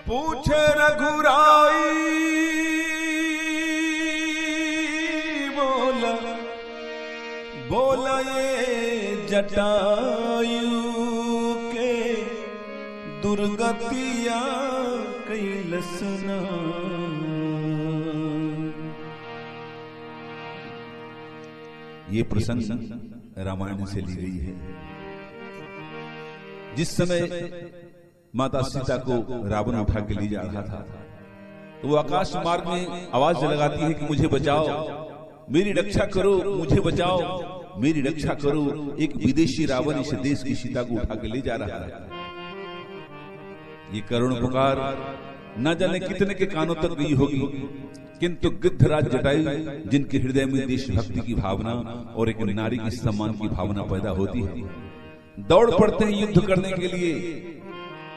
पूछे रघुराई बोला बोला ये जटायु के दुर्गतिया कैलसना। ये प्रसंग रामायण से ली गई है। जिस समय माता सीता को रावण उठा के ले जा रहा था तो वो आकाश मार्ग में आवाज लगाती है कि मुझे बचाओ, मेरी रक्षा करो, मुझे बचाओ, मेरी रक्षा करो। एक विदेशी रावण इस देश की सीता को उठा के ले जा रहा है। ये करुण पुकार न जाने कितने के कानों तक गई होगी, किंतु गिद्धराज जटायु जिनके हृदय में देशभक्ति की भावना और एक नारी के सम्मान की भावना पैदा होती है, दौड़ पड़ते हैं युद्ध करने के लिए।